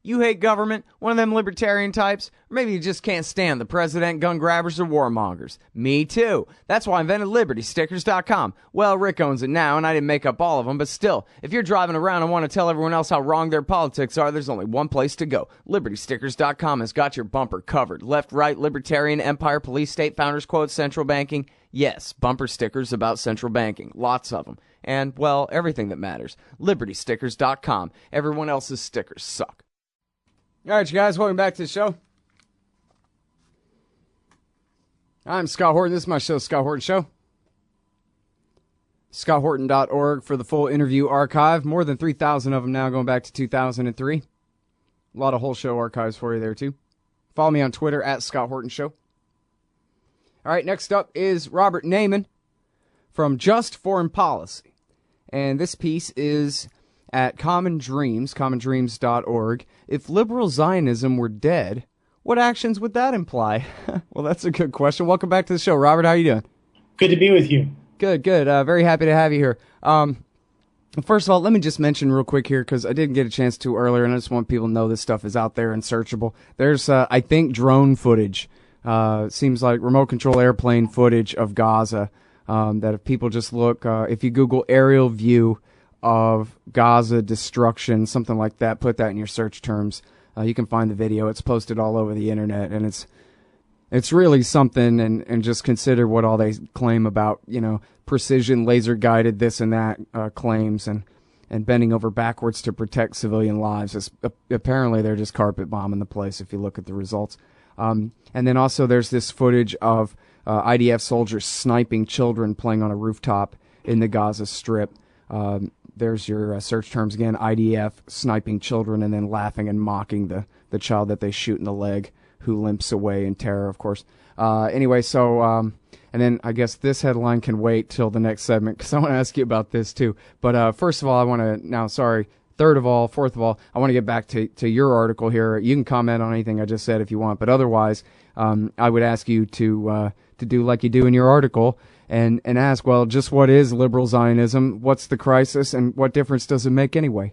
You hate government, one of them libertarian types, or maybe you just can't stand the president, gun grabbers, or warmongers. Me too. That's why I invented LibertyStickers.com. Well, Rick owns it now, and I didn't make up all of them, but still, if you're driving around and want to tell everyone else how wrong their politics are, there's only one place to go. LibertyStickers.com has got your bumper covered. Left, right, libertarian, empire, police, state, founders quotes, central banking. Yes, bumper stickers about central banking. Lots of them. And, well, everything that matters. LibertyStickers.com. Everyone else's stickers suck. All right, you guys, welcome back to the show. I'm Scott Horton. This is my show, Scott Horton Show. ScottHorton.org for the full interview archive. More than 3,000 of them now, going back to 2003. A lot of whole show archives for you there, too. Follow me on Twitter, at Scott Horton Show. All right, next up is Robert Naiman from Just Foreign Policy. And this piece is at Common Dreams, commondreams.org. If liberal Zionism were dead, what actions would that imply? Well, that's a good question. Welcome back to the show. Robert, how are you doing? Good to be with you. Good. Very happy to have you here. First of all, let me just mention real quick here, because I didn't get a chance to earlier, and I just want people to know this stuff is out there and searchable. There's, I think, drone footage. Seems like remote control airplane footage of Gaza, that if people just look, if you Google aerial view of Gaza destruction, something like that, put that in your search terms, you can find the video. It's posted all over the internet, and it's really something, and just consider what all they claim about, precision laser guided this and that claims, and bending over backwards to protect civilian lives. Apparently they're just carpet bombing the place if you look at the results. And then also there's this footage of IDF soldiers sniping children playing on a rooftop in the Gaza Strip. There's your search terms again, IDF, sniping children, and then laughing and mocking the child that they shoot in the leg, who limps away in terror, of course. Anyway, so, and then I guess this headline can wait till the next segment, because I want to ask you about this too. But first of all, third of all, fourth of all, I want to get back to your article here. You can comment on anything I just said if you want, but otherwise, I would ask you to do like you do in your article, and ask, well, just what is liberal Zionism? What's the crisis, and what difference does it make anyway?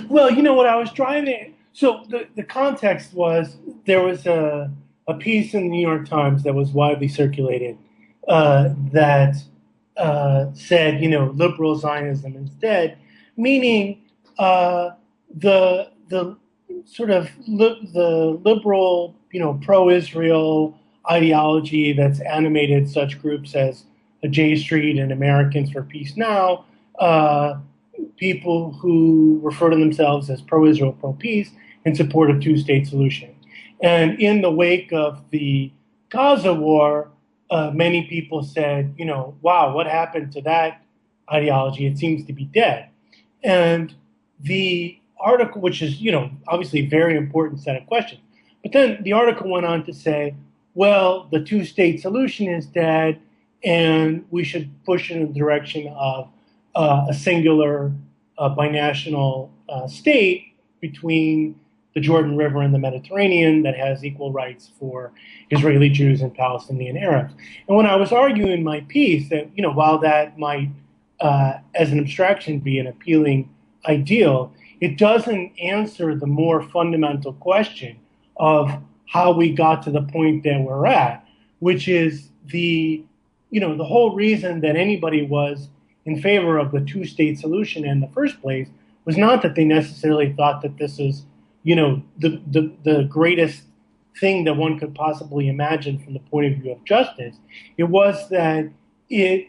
Well, what I was driving. So the context was there was a piece in the New York Times that was widely circulated that said, liberal Zionism is dead, meaning the sort of the liberal, pro-Israel ideology that's animated such groups as J Street and Americans for Peace Now, people who refer to themselves as pro-Israel, pro-peace, in support of two-state solution. And in the wake of the Gaza war, many people said, wow, what happened to that ideology? It seems to be dead. And the article, which is, obviously a very important set of questions, but then the article went on to say, well, the two-state solution is dead, and we should push in the direction of a singular binational state between the Jordan River and the Mediterranean that has equal rights for Israeli Jews and Palestinian Arabs. And when I was arguing my piece that, while that might, as an abstraction, be an appealing ideal, it doesn't answer the more fundamental question of how we got to the point that we're at, which is the whole reason that anybody was in favor of the two-state solution in the first place was not that they necessarily thought that this is, the greatest thing that one could possibly imagine from the point of view of justice. It was that it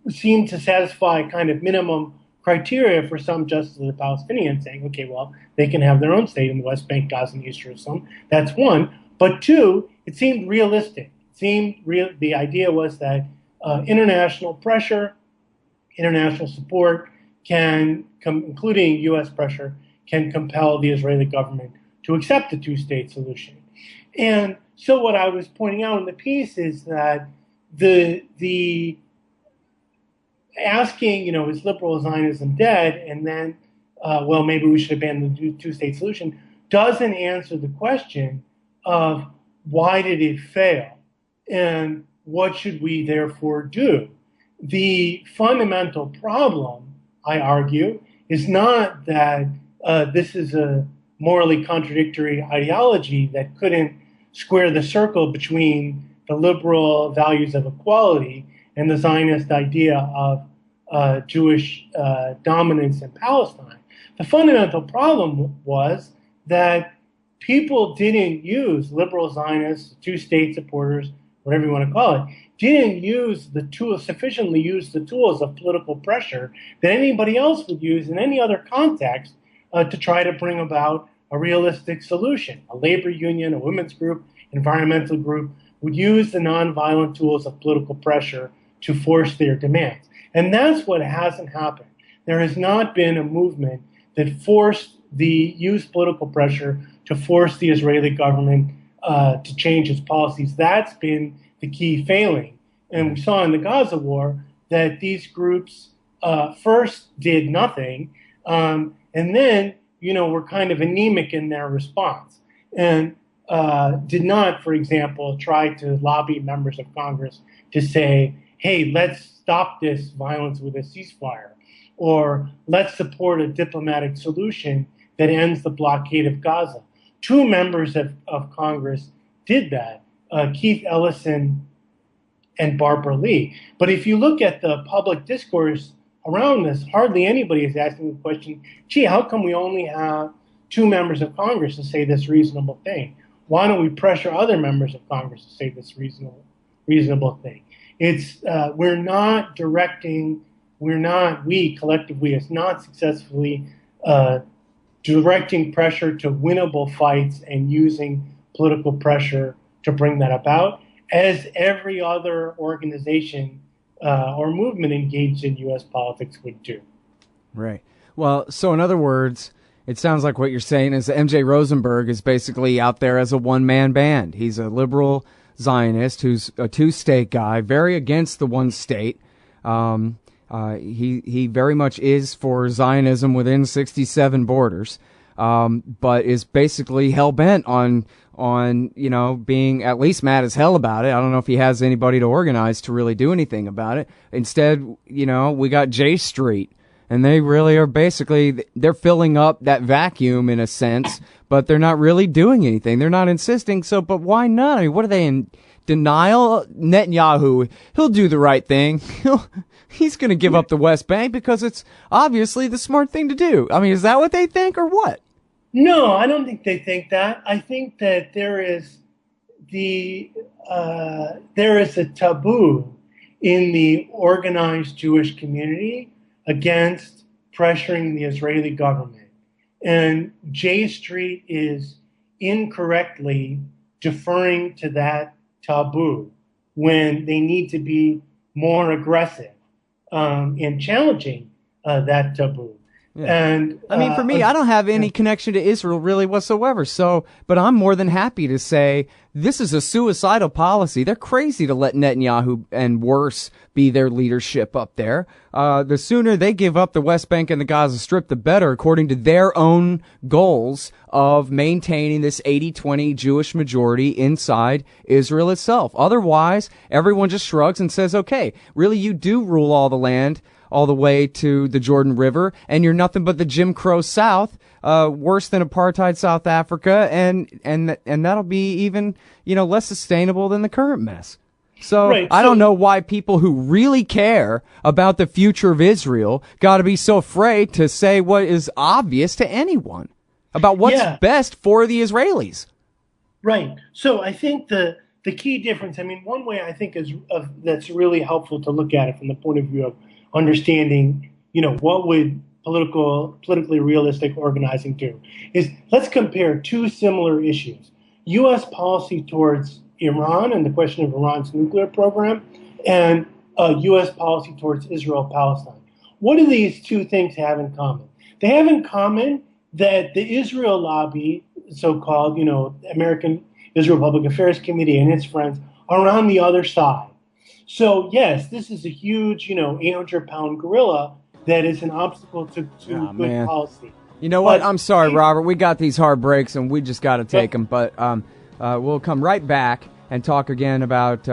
seemed to satisfy kind of minimum criteria for some justice of the Palestinians, saying, okay, well, they can have their own state in the West Bank, Gaza, and East Jerusalem. That's one. But two, it seemed realistic. The idea was that international pressure, international support including U.S. pressure, can compel the Israeli government to accept the two-state solution. And so what I was pointing out in the piece is that the asking, is liberal Zionism dead? And then, well, maybe we should abandon the two-state solution, doesn't answer the question of why did it fail? And what should we therefore do? The fundamental problem, I argue, is not that this is a morally contradictory ideology that couldn't square the circle between the liberal values of equality and the Zionist idea of Jewish dominance in Palestine. The fundamental problem was that people didn't use, liberal Zionists, two-state supporters, whatever you want to call it, didn't use the tools, sufficiently use the tools of political pressure that anybody else would use in any other context to try to bring about a realistic solution. A labor union, a women's group, environmental group would use the nonviolent tools of political pressure to force their demands. And that's what hasn't happened. There has not been a movement that used political pressure to force the Israeli government to change its policies. That's been the key failing. And we saw in the Gaza war that these groups first did nothing, and then, were kind of anemic in their response, and did not, for example, try to lobby members of Congress to say, hey, let's stop this violence with a ceasefire, or let's support a diplomatic solution that ends the blockade of Gaza. Two members of Congress did that, Keith Ellison and Barbara Lee. But if you look at the public discourse around this, hardly anybody is asking the question, gee, how come we only have two members of Congress to say this reasonable thing? Why don't we pressure other members of Congress to say this reasonable thing? It's we collectively is not successfully directing pressure to winnable fights and using political pressure to bring that about, as every other organization or movement engaged in U.S. politics would do. Right. Well, so in other words, it sounds like what you're saying is that M.J. Rosenberg is basically out there as a one-man band. He's a liberal Zionist who's a two-state guy, very against the one state. He very much is for Zionism within 67 borders, but is basically hell-bent on being at least mad as hell about it. I don't know if he has anybody to organize to really do anything about it. Instead, we got J Street, and they really are they're filling up that vacuum in a sense, but they're not really doing anything. They're not insisting. So, but why not? I mean, what are they in denial? Netanyahu, he'll do the right thing. He's going to give up the West Bank because it's obviously the smart thing to do. I mean, is that what they think or what? No, I don't think they think that. I think that there is a taboo in the organized Jewish community against pressuring the Israeli government. And J Street is incorrectly deferring to that taboo when they need to be more aggressive in challenging that taboo. Yeah. And I mean, for me, I don't have any connection to Israel really whatsoever. So, but I'm more than happy to say this is a suicidal policy. They're crazy to let Netanyahu and worse be their leadership up there. The sooner they give up the West Bank and the Gaza Strip, the better, according to their own goals of maintaining this 80-20 Jewish majority inside Israel itself. Otherwise, everyone just shrugs and says, okay, really, you do rule all the land all the way to the Jordan River, and you're nothing but the Jim Crow South, worse than apartheid South Africa, and that'll be even, less sustainable than the current mess. So right, I don't know why people who really care about the future of Israel got to be so afraid to say what is obvious to anyone about what's best for the Israelis. Right. So I think the key difference, one way I think that's really helpful to look at it from the point of view of understanding, what would politically realistic organizing do, is let's compare two similar issues: U.S. policy towards Iran and the question of Iran's nuclear program, and U.S. policy towards Israel-Palestine. What do these two things have in common? They have in common that the Israel lobby, so-called, American Israel Public Affairs Committee and its friends, are on the other side. So, yes, this is a huge, 800-pound gorilla that is an obstacle to good policy. You know what? I'm sorry, Robert. We got these hard breaks, and we just got to take them. But we'll come right back and talk again about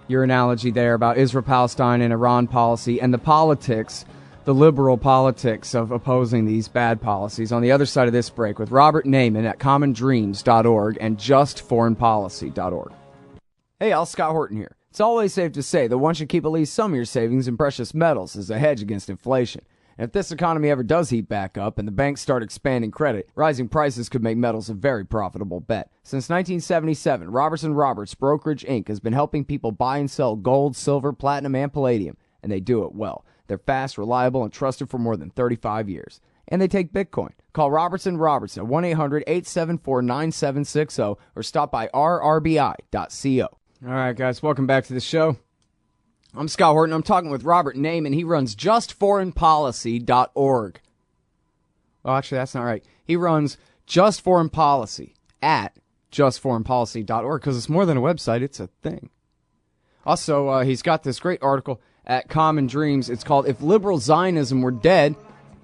your analogy there about Israel-Palestine and Iran policy and the politics the liberal politics of opposing these bad policies on the other side of this break with Robert Naiman at commondreams.org and justforeignpolicy.org. Hey, all, Scott Horton here. It's always safe to say that one should keep at least some of your savings in precious metals as a hedge against inflation. And if this economy ever does heat back up and the banks start expanding credit, rising prices could make metals a very profitable bet. Since 1977, Robertson Roberts Brokerage Inc. has been helping people buy and sell gold, silver, platinum, and palladium, and they do it well. They're fast, reliable, and trusted for more than 35 years. And they take Bitcoin. Call Robertson Roberts at 1-800-874-9760 or stop by rrbi.co. All right, guys, welcome back to the show. I'm Scott Horton. I'm talking with Robert Naiman. He runs justforeignpolicy.org. Well, actually, that's not right. He runs Just Foreign Policy at justforeignpolicy.org because it's more than a website. It's a thing. Also, he's got this great article at Common Dreams. It's called If Liberal Zionism Were Dead,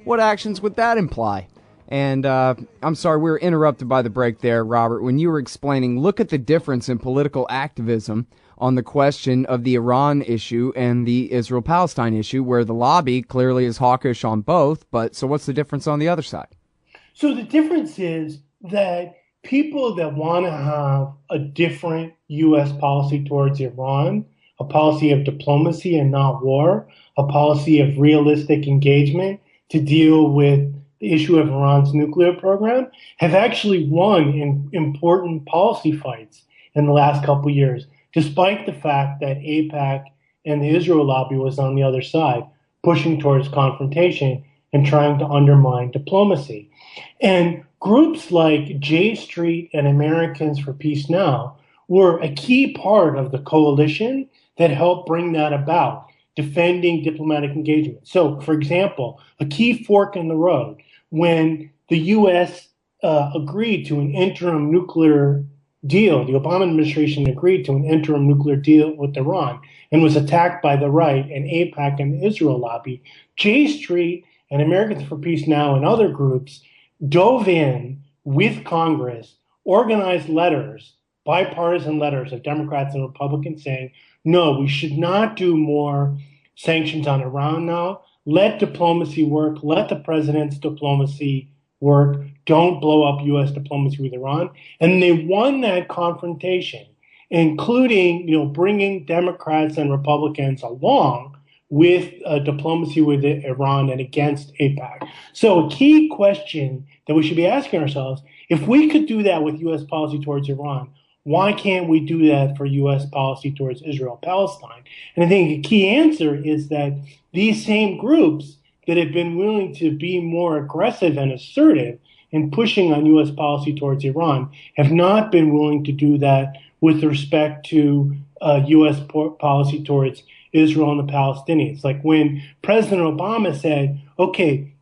What Actions Would That Imply? And I'm sorry, we were interrupted by the break there, Robert, when you were explaining, look at the difference in political activism on the question of the Iran issue and the Israel-Palestine issue, where the lobby clearly is hawkish on both. But so what's the difference on the other side? So the difference is that people that want to have a different U.S. policy towards Iran, a policy of diplomacy and not war, a policy of realistic engagement to deal with the issue of Iran's nuclear program, have actually won in important policy fights in the last couple of years, despite the fact that AIPAC and the Israel lobby was on the other side, pushing towards confrontation and trying to undermine diplomacy. And groups like J Street and Americans for Peace Now were a key part of the coalition that helped bring that about, defending diplomatic engagement. So, for example, a key fork in the road, when the U.S. Agreed to an interim nuclear deal, the Obama administration agreed to an interim nuclear deal with Iran and was attacked by the right and AIPAC and the Israel lobby, J Street and Americans for Peace Now and other groups dove in with Congress, organized letters, bipartisan letters of Democrats and Republicans saying, no, we should not do more sanctions on Iran now. Let diplomacy work. Let the president's diplomacy work. Don't blow up U.S. diplomacy with Iran. And they won that confrontation, including, bringing Democrats and Republicans along with diplomacy with Iran and against AIPAC. So a key question that we should be asking ourselves, if we could do that with U.S. policy towards Iran, why can't we do that for U.S. policy towards Israel-Palestine? And I think a key answer is that these same groups that have been willing to be more aggressive and assertive in pushing on U.S. policy towards Iran have not been willing to do that with respect to U.S. policy towards Israel and the Palestinians. Like when President Obama said, okay,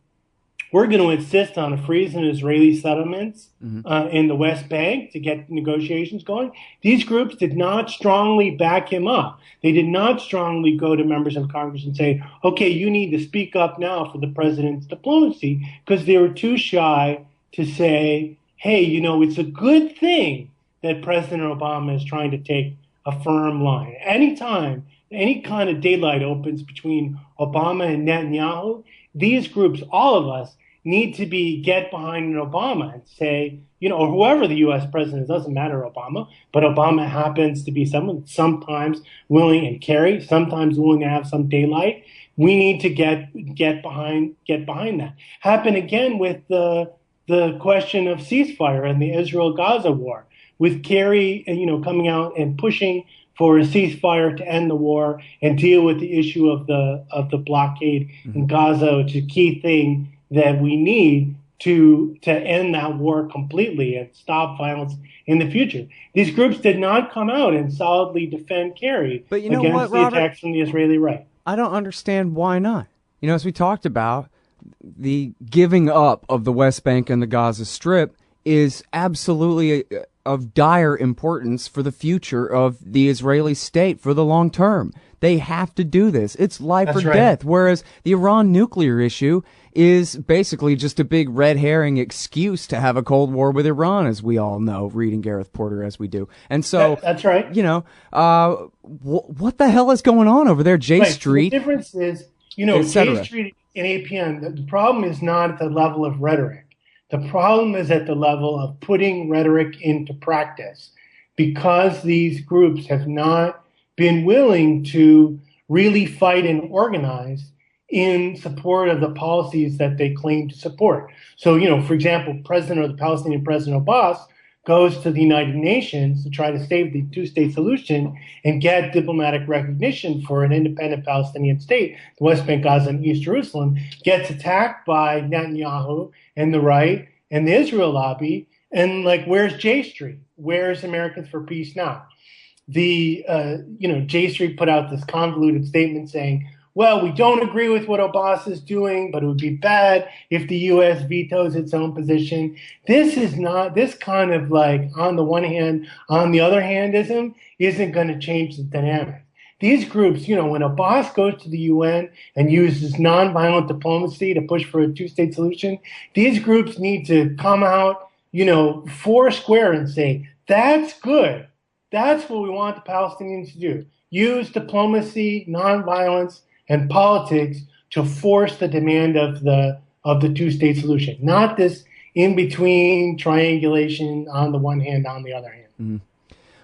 we're going to insist on a freeze in Israeli settlements in the West Bank to get negotiations going. These groups did not strongly back him up. They did not strongly go to members of Congress and say, okay, you need to speak up now for the president's diplomacy, because they were too shy to say, hey, it's a good thing that President Obama is trying to take a firm line. Anytime any kind of daylight opens between Obama and Netanyahu, these groups, all of us, need to get behind Obama and say, or whoever the U.S. president is, doesn't matter Obama, but Obama happens to be someone sometimes willing and carry, sometimes willing to have some daylight. We need to get behind that. Happen again with the question of ceasefire and the Israel-Gaza war, with Kerry, coming out and pushing for a ceasefire to end the war and deal with the issue of the blockade in Gaza, which is a key thing that we need to end that war completely and stop violence in the future. These groups did not come out and solidly defend Kerry against the attacks from the Israeli right. I don't understand why not. As we talked about, the giving up of the West Bank and the Gaza Strip is absolutely of dire importance for the future of the Israeli state for the long term. They have to do this. It's life or death. Whereas the Iran nuclear issue is basically just a big red herring excuse to have a Cold War with Iran, as we all know, reading Gareth Porter as we do. And so, that's right. What the hell is going on over there, J Street? The difference is J etc. Street and APN, the problem is not at the level of rhetoric. The problem is at the level of putting rhetoric into practice because these groups have not been willing to really fight and organize in support of the policies that they claim to support. So, for example, the Palestinian President Abbas goes to the United Nations to try to save the two-state solution and get diplomatic recognition for an independent Palestinian state, the West Bank, Gaza, and East Jerusalem, gets attacked by Netanyahu and the right and the Israel lobby. And where's J Street? Where's Americans for Peace now? J Street put out this convoluted statement saying, well, we don't agree with what Abbas is doing, but it would be bad if the U.S. vetoes its own position. This kind of on the one hand, on the other handism isn't going to change the dynamic. These groups, when Abbas goes to the UN and uses nonviolent diplomacy to push for a two-state solution, these groups need to come out, four square and say, that's good. That's what we want the Palestinians to do. Use diplomacy, nonviolence, and politics to force the demand of the two-state solution, not this in-between triangulation on the one hand, on the other hand. Mm-hmm.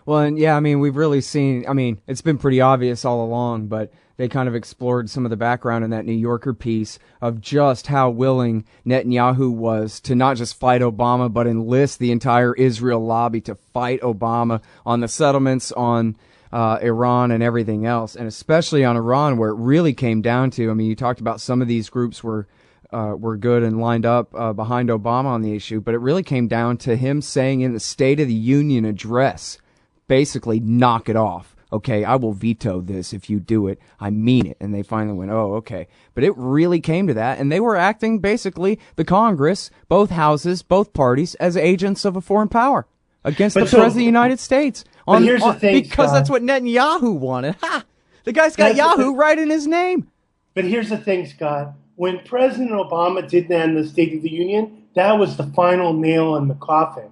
Well, and yeah, I mean, we've really seen, it's been pretty obvious all along, but they kind of explored some of the background in that New Yorker piece of just how willing Netanyahu was to not just fight Obama, but enlist the entire Israel lobby to fight Obama on the settlements, on Iran and everything else, and especially on Iran, where it really came down to, you talked about some of these groups were good and lined up behind Obama on the issue, but it really came down to him saying in the State of the Union address, basically, knock it off. Okay, I will veto this if you do it. I mean it. And they finally went, oh, okay. But it really came to that, and they were acting, basically, the Congress, both houses, both parties, as agents of a foreign power against the President of the United States. Here's the thing, because Scott, that's what Netanyahu wanted. Ha! The guy's got Yahoo right in his name. But here's the thing, Scott. When President Obama did that in the State of the Union, that was the final nail in the coffin.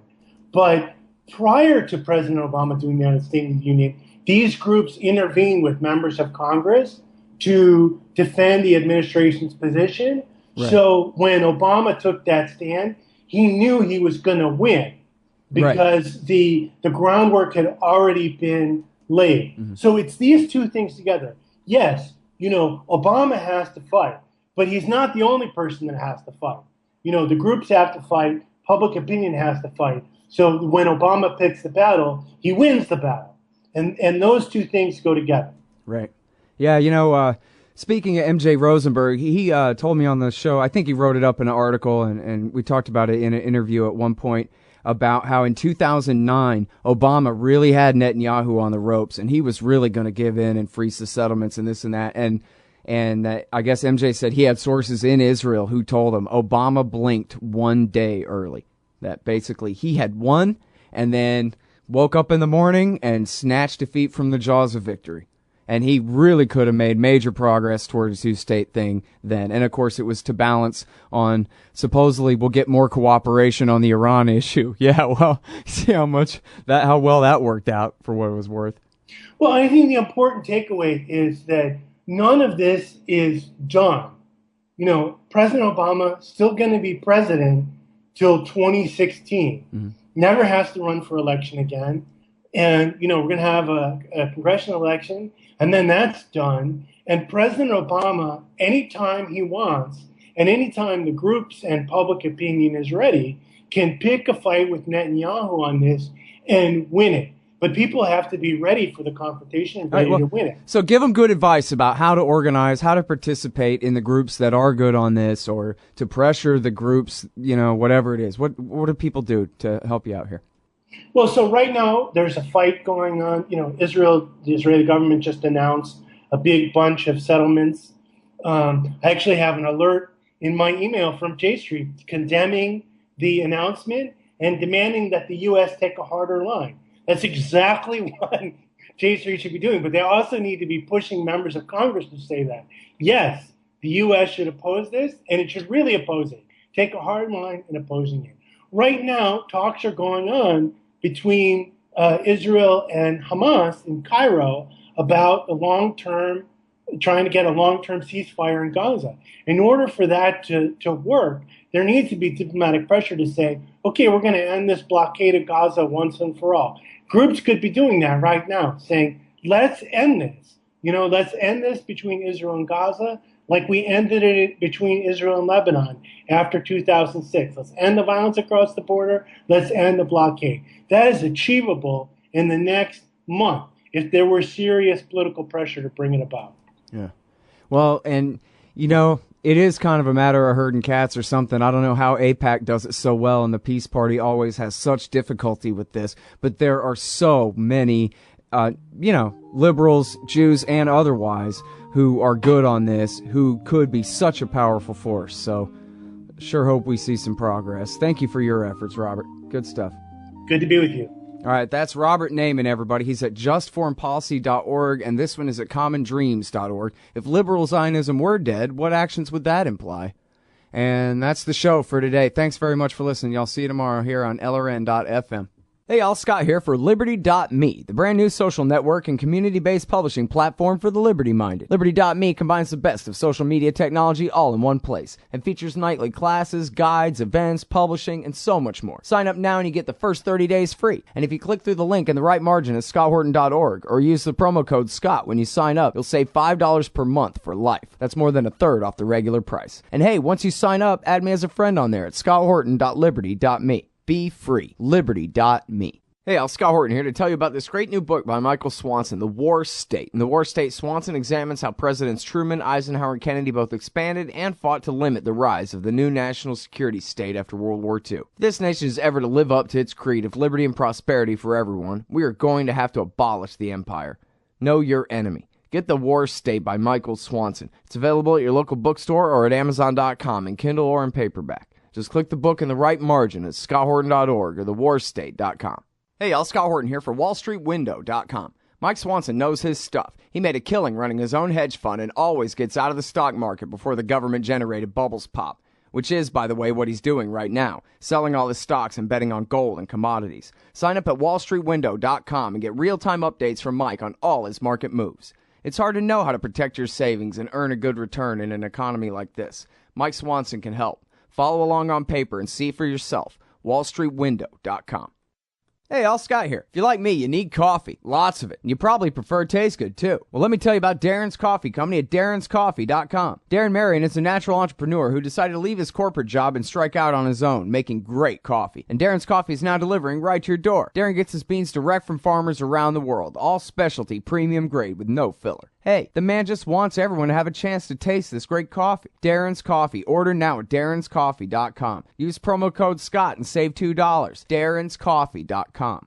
But prior to President Obama doing that in the State of the Union, these groups intervened with members of Congress to defend the administration's position. Right. So when Obama took that stand, he knew he was going to win because right. the groundwork had already been laid. Mm-hmm. So it's these two things together. Yes, Obama has to fight, but he's not the only person that has to fight. The groups have to fight. Public opinion has to fight. So when Obama picks the battle, he wins the battle. And those two things go together. Right. Yeah, speaking of M.J. Rosenberg, he told me on the show, I think he wrote it up in an article, and we talked about it in an interview at one point, about how in 2009, Obama really had Netanyahu on the ropes, and he was really going to give in and freeze the settlements and this and that. And I guess MJ said he had sources in Israel who told him Obama blinked one day early. That basically he had won and then woke up in the morning and snatched defeat from the jaws of victory. And he really could have made major progress towards a two-state thing then. And, of course, it was to balance on supposedly we'll get more cooperation on the Iran issue. Yeah, well, see how well that worked out for what it was worth. Well, I think the important takeaway is that none of this is done. President Obama still going to be president till 2016. Mm-hmm. Never has to run for election again. And, we're going to have a congressional election, and then that's done. And President Obama, anytime he wants, and anytime the groups and public opinion is ready, can pick a fight with Netanyahu on this and win it. But people have to be ready for the confrontation and ready to win it. So give them good advice about how to organize, how to participate in the groups that are good on this, or to pressure the groups, whatever it is. What do people do to help you out here? Well, so right now there's a fight going on. The Israeli government just announced a big bunch of settlements. I actually have an alert in my email from J Street condemning the announcement and demanding that the U.S. take a harder line. That's exactly what J Street should be doing. But they also need to be pushing members of Congress to say that. Yes, the U.S. should oppose this, and it should really oppose it. Take a hard line in opposing it. Right now, talks are going on between Israel and Hamas in Cairo about the long-term trying to get a long-term ceasefire in Gaza. In order for that to work, there needs to be diplomatic pressure to say, okay, we're going to end this blockade of Gaza once and for all. Groups could be doing that right now, saying, let's end this. Let's end this between Israel and Gaza like we ended it between Israel and Lebanon after 2006. Let's end the violence across the border. Let's end the blockade. That is achievable in the next month if there were serious political pressure to bring it about. Yeah. Well, and, it is kind of a matter of herding cats or something. I don't know how AIPAC does it so well, and the Peace Party always has such difficulty with this. But there are so many, liberals, Jews, and otherwise, who are good on this, who could be such a powerful force. So sure hope we see some progress. Thank you for your efforts, Robert. Good stuff. Good to be with you. All right, that's Robert Naiman, everybody. He's at justforeignpolicy.org, and this one is at commondreams.org. If liberal Zionism were dead, what actions would that imply? And that's the show for today. Thanks very much for listening. Y'all see you tomorrow here on LRN.FM. Hey, y'all, Scott here for Liberty.me, the brand new social network and community-based publishing platform for the liberty-minded. Liberty.me combines the best of social media technology all in one place and features nightly classes, guides, events, publishing, and so much more. Sign up now and you get the first 30 days free. And if you click through the link in the right margin at scotthorton.org or use the promo code SCOTT when you sign up, you'll save $5 per month for life. That's more than a third off the regular price. And hey, once you sign up, add me as a friend on there at scotthorton.liberty.me. Be free. Liberty.me. Hey, Scott Horton here to tell you about this great new book by Michael Swanson, The War State. In The War State, Swanson examines how Presidents Truman, Eisenhower, and Kennedy both expanded and fought to limit the rise of the new national security state after World War II. If this nation is ever to live up to its creed of liberty and prosperity for everyone, we are going to have to abolish the empire. Know your enemy. Get The War State by Michael Swanson. It's available at your local bookstore or at Amazon.com in Kindle or in paperback. Just click the book in the right margin at scotthorton.org or thewarstate.com. Hey, y'all, Scott Horton here for wallstreetwindow.com. Mike Swanson knows his stuff. He made a killing running his own hedge fund and always gets out of the stock market before the government-generated bubbles pop, which is, by the way, what he's doing right now, selling all his stocks and betting on gold and commodities. Sign up at wallstreetwindow.com and get real-time updates from Mike on all his market moves. It's hard to know how to protect your savings and earn a good return in an economy like this. Mike Swanson can help. Follow along on paper and see for yourself. wallstreetwindow.com. Hey, all, Scott here. If you're like me, you need coffee. Lots of it. And you probably prefer it tastes good, too. Well, let me tell you about Darren's Coffee Company at darrenscoffee.com. Darren Marion is a natural entrepreneur who decided to leave his corporate job and strike out on his own, making great coffee. And Darren's Coffee is now delivering right to your door. Darren gets his beans direct from farmers around the world. All specialty, premium grade with no filler. Hey, the man just wants everyone to have a chance to taste this great coffee. Darren's Coffee. Order now at darrenscoffee.com. Use promo code SCOTT and save $2. darrenscoffee.com.